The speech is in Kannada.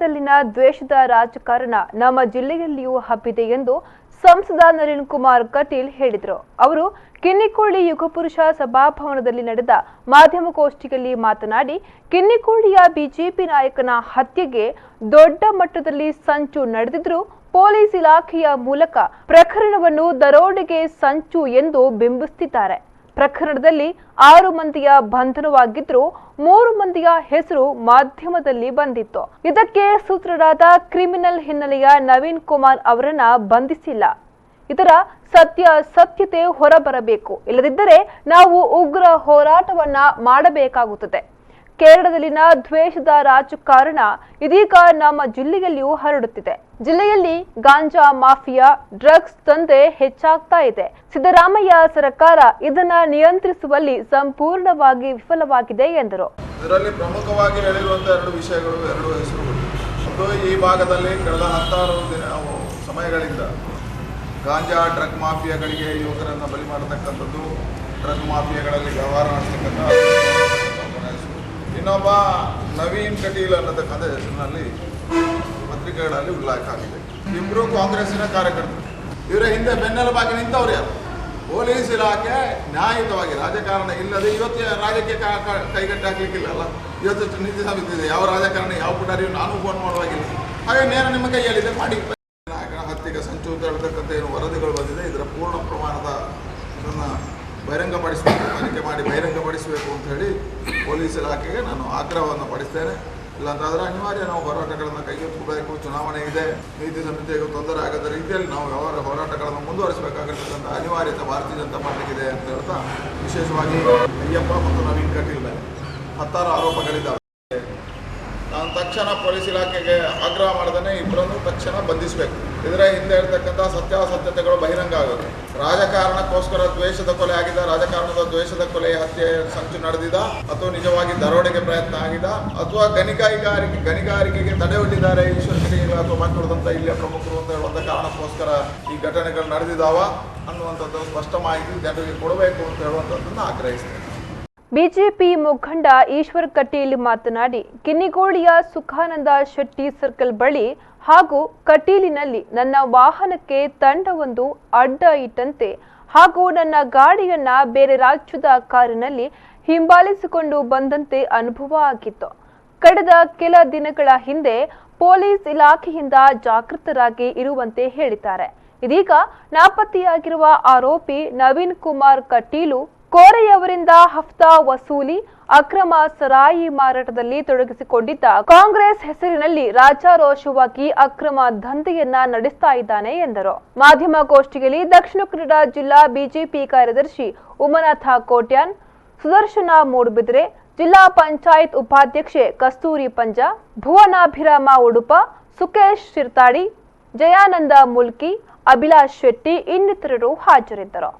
ಕೇರಳದಲ್ಲಿನ ದ್ವೇಷದ ರಾಜಕಾರಣ ನಮ್ಮ ಜಿಲ್ಲೆಯಲ್ಲಿಯೂ ಹಬ್ಬಿದೆ ಎಂದು ಸಂಸದ ನಳಿನ್ ಕುಮಾರ್ ಕಟೀಲ್ ಹೇಳಿದರು. ಅವರು ಕಿನ್ನಿಕೋಳಿ ಯುಗಪುರುಷ ಸಭಾಭವನದಲ್ಲಿ ನಡೆದ ಮಾಧ್ಯಮಗೋಷ್ಠಿಯಲ್ಲಿ ಮಾತನಾಡಿ, ಕಿನ್ನಿಕೋಳಿಯ ಬಿಜೆಪಿ ನಾಯಕನ ಹತ್ಯೆಗೆ ದೊಡ್ಡ ಮಟ್ಟದಲ್ಲಿ ಸಂಚು ನಡೆದಿದ್ದರೂ ಪೊಲೀಸ್ ಇಲಾಖೆಯ ಮೂಲಕ ಪ್ರಕರಣವನ್ನು ದರೋಡೆಗೆ ಸಂಚು ಎಂದು ಬಿಂಬಿಸುತ್ತಿದ್ದಾರೆ. ಪ್ರಕರಣದಲ್ಲಿ 6 ಮಂದಿಯ ಬಂಧನವಾಗಿದ್ದರೂ 3 ಮಂದಿಯ ಹೆಸರು ಮಾಧ್ಯಮದಲ್ಲಿ ಬಂದಿತ್ತು. ಇದಕ್ಕೆ ಸೂತ್ರರಾದ ಕ್ರಿಮಿನಲ್ ಹಿನ್ನೆಲೆಯ ನವೀನ್ ಕುಮಾರ್ ಅವರನ್ನ ಬಂಧಿಸಿಲ್ಲ. ಇದರ ಸತ್ಯತೆ ಹೊರಬರಬೇಕು, ಇಲ್ಲದಿದ್ದರೆ ನಾವು ಉಗ್ರ ಹೋರಾಟವನ್ನ ಮಾಡಬೇಕಾಗುತ್ತದೆ. ಕೇರಳದಲ್ಲಿನ ದ್ವೇಷದ ರಾಜಕಾರಣ ಇದೀಗ ನಮ್ಮ ಜಿಲ್ಲೆಯಲ್ಲಿಯೂ ಹರಡುತ್ತಿದೆ. ಜಿಲ್ಲೆಯಲ್ಲಿ ಗಾಂಜಾ ಮಾಫಿಯಾ, ಡ್ರಗ್ಸ್ ದಂಧೆ ಹೆಚ್ಚಾಗ್ತಾ ಇದೆ. ಸಿದ್ದರಾಮಯ್ಯ ಸರ್ಕಾರ ಇದನ್ನ ನಿಯಂತ್ರಿಸುವಲ್ಲಿ ಸಂಪೂರ್ಣವಾಗಿ ವಿಫಲವಾಗಿದೆ ಎಂದರು. ಇದರಲ್ಲಿ ಪ್ರಮುಖವಾಗಿ ಹೇಳಿರುವಂತಹ 2 ವಿಷಯಗಳು, 2 ಹೆಸರುಗಳು. ಒಂದು, ಈ ಭಾಗದಲ್ಲಿ ಕಳೆದ 10 ಸಮಯಗಳಿಂದ ಗಾಂಜಾ ಡ್ರಗ್ ಮಾಫಿಯಾಗಳಿಗೆ ಯುವಕರನ್ನು ಬಲಿ ಮಾಡತಕ್ಕಂಥದ್ದು, ಡ್ರಗ್ ಮಾಫಿಯಾಗಳಲ್ಲಿ ವ್ಯವಹಾರ ನಡೆಸತಕ್ಕಂಥ. ಇನ್ನೊಬ್ಬ ನವೀನ್ ಕಟೀಲ್ ಅನ್ನತಕ್ಕಂಥ ಹೆಸರಿನಲ್ಲಿ ಪತ್ರಿಕೆಗಳಲ್ಲಿ ಉಲ್ಲೇಖ ಆಗಿದೆ. ಇಬ್ಬರು ಕಾಂಗ್ರೆಸ್ಸಿನ ಕಾರ್ಯಕರ್ತರು. ಇವರ ಹಿಂದೆ ಬೆನ್ನೆಲುಬಾಗಿ ನಿಂತವ್ರು ಯಾರು? ಪೊಲೀಸ್ ಇಲಾಖೆ ನ್ಯಾಯಯುತವಾಗಿ, ರಾಜಕಾರಣ ಇಲ್ಲದೆ ಇವತ್ತು ರಾಜ್ಯಕ್ಕೆ ಕೈಗಟ್ಟಿ ಹಾಕ್ಲಿಕ್ಕಿಲ್ಲಲ್ಲ. ಇವತ್ತು ನೀತಿ ಸಮಿತಿ ಇದೆ, ಯಾವ ರಾಜಕಾರಣ ಯಾವ ಪುಟಾರಿಯು ನಾನು ಫೋನ್ ಮಾಡುವಾಗಿಲ್ಲ. ಹಾಗೆ ನೇರ ನಿಮ್ಮ ಕೈಯಲ್ಲಿದೆ, ಮಾಡಿ. ನಾಯಕನ ಹತ್ಯೆಗೆ ಸಂಚು ಅಂತ ಹೇಳ್ತಕ್ಕಂಥ ಏನು ವರದಿಗಳು ಬಂದಿದೆ, ಇದರ ಪೂರ್ಣ ಪ್ರಮಾಣದ ಇದನ್ನು ಬಹಿರಂಗಪಡಿಸಬೇಕು, ತನಿಖೆ ಮಾಡಿ ಬಹಿರಂಗಪಡಿಸಬೇಕು ಅಂತ ಹೇಳಿ ಪೊಲೀಸ್ ಇಲಾಖೆಗೆ ನಾನು ಆಗ್ರಹವನ್ನು ಪಡಿಸ್ತೇನೆ. ಇಲ್ಲಾಂತಾದರೆ ಅನಿವಾರ್ಯ ನಾವು ಹೋರಾಟಗಳನ್ನು ಕೈಗೆತ್ತಿಕೊಳ್ಳಬೇಕು. ಚುನಾವಣೆ ಇದೆ, ನೀತಿ ಸಮಿತಿಗೂ ತೊಂದರೆ ಆಗದ ರೀತಿಯಲ್ಲಿ ನಾವು ಹೋರಾಟಗಳನ್ನು ಮುಂದುವರಿಸಬೇಕಾಗಿರ್ತಕ್ಕಂಥ ಅನಿವಾರ್ಯತೆ ಭಾರತೀಯ ಜನತಾ ಪಾರ್ಟಿಗಿದೆ ಅಂತ ಹೇಳ್ತಾ, ವಿಶೇಷವಾಗಿ ಅಯ್ಯಪ್ಪ ಮತ್ತು ನವೀನ್ ಕಟೀಲ್ ಮೇಲೆ 10 ಆರೋಪಗಳಿದ್ದಾವೆ. ನಾನು ತಕ್ಷಣ ಪೊಲೀಸ್ ಇಲಾಖೆಗೆ ಆಗ್ರಹ ಮಾಡಿದ್ದೇನೆ, ಇಬ್ಬರನ್ನು ತಕ್ಷಣ ಬಂಧಿಸಬೇಕು. ಇದರ ಹಿಂದೆ ಇರತಕ್ಕಂಥ ಸತ್ಯಾಸತ್ಯತೆಗಳು ಬಹಿರಂಗ ಆಗುತ್ತೆ. ರಾಜಕಾರಣಕ್ಕೋಸ್ಕರ ದ್ವೇಷದ ಕೊಲೆ ಆಗಿದೆ, ರಾಜಕಾರಣದ ದ್ವೇಷದ ಕೊಲೆ ಹತ್ಯೆ ಸಂಚು ನಡೆದಿದ, ಅಥವಾ ನಿಜವಾಗಿ ದರೋಡೆಗೆ ಪ್ರಯತ್ನ ಆಗಿದೆ, ಅಥವಾ ಗಣಿಗಾರಿಕೆಗೆ ತಡೆ ಒಡ್ಡಿದ್ದಾರೆ ಈಶ್ವರ ಗಿರಿಗಳು ಅಥವಾ ಮಕ್ಕಳದಂತ ಇಲ್ಲಿಯ ಪ್ರಮುಖರು ಅಂತ ಹೇಳುವಂಥ ಕಾರಣಕ್ಕೋಸ್ಕರ ಈ ಘಟನೆಗಳು ನಡೆದಿದ್ದಾವ ಅನ್ನುವಂಥದ್ದು ಸ್ಪಷ್ಟ ಮಾಹಿತಿ ಜನರಿಗೆ ಕೊಡಬೇಕು ಅಂತ ಹೇಳುವಂಥದ್ದನ್ನು ಆಗ್ರಹಿಸ್ತೇನೆ. ಬಿಜೆಪಿ ಮುಖಂಡ ಈಶ್ವರ್ ಕಟೀಲ್ ಮಾತನಾಡಿ, ಕಿನ್ನಿಗೋಳಿಯ ಸುಖಾನಂದ ಶೆಟ್ಟಿ ಸರ್ಕಲ್ ಬಳಿ ಹಾಗೂ ಕಟೀಲಿನಲ್ಲಿ ನನ್ನ ವಾಹನಕ್ಕೆ ತಂಡವೊಂದು ಅಡ್ಡ ಇಟ್ಟಂತೆ ಹಾಗೂ ನನ್ನ ಗಾಡಿಯನ್ನ ಬೇರೆ ರಾಜ್ಯದ ಕಾರಿನಲ್ಲಿ ಹಿಂಬಾಲಿಸಿಕೊಂಡು ಬಂದಂತೆ ಅನುಭವ ಆಗಿತ್ತು. ಕಳೆದ ಕೆಲ ದಿನಗಳ ಹಿಂದೆ ಪೊಲೀಸ್ ಇಲಾಖೆಯಿಂದ ಜಾಗೃತರಾಗಿ ಇರುವಂತೆ ಹೇಳಿದ್ದಾರೆ. ಇದೀಗ ನಾಪತ್ತೆಯಾಗಿರುವ ಆರೋಪಿ ನವೀನ್ ಕುಮಾರ್ ಕಟೀಲು ಕೋರೆಯವರಿಂದ ಹಫ್ತಾ ವಸೂಲಿ, ಅಕ್ರಮ ಸರಾಯಿ ಮಾರಾಟದಲ್ಲಿ ತೊಡಗಿಸಿಕೊಂಡಿದ್ದ ಕಾಂಗ್ರೆಸ್ ಹೆಸರಿನಲ್ಲಿ ರಾಜಾರೋಷವಾಗಿ ಅಕ್ರಮ ದಂಧೆಯನ್ನ ನಡೆಸ್ತಾ ಇದ್ದಾನೆ ಎಂದರು. ಮಾಧ್ಯಮಗೋಷ್ಠಿಯಲ್ಲಿ ದಕ್ಷಿಣ ಕನ್ನಡ ಜಿಲ್ಲಾ ಬಿಜೆಪಿ ಕಾರ್ಯದರ್ಶಿ ಉಮನಾಥ ಕೋಟ್ಯಾನ್, ಸುದರ್ಶನ ಮೂಡುಬಿದ್ರೆ, ಜಿಲ್ಲಾ ಪಂಚಾಯತ್ ಉಪಾಧ್ಯಕ್ಷೆ ಕಸ್ತೂರಿ ಪಂಜ, ಭುವನಾಭಿರಾಮ ಉಡುಪ, ಸುಕೇಶ್ ಶಿರ್ತಾಡಿ, ಜಯಾನಂದ ಮುಲ್ಕಿ, ಅಭಿಲಾಷ್ ಶೆಟ್ಟಿ ಇನ್ನಿತರರು ಹಾಜರಿದ್ದರು.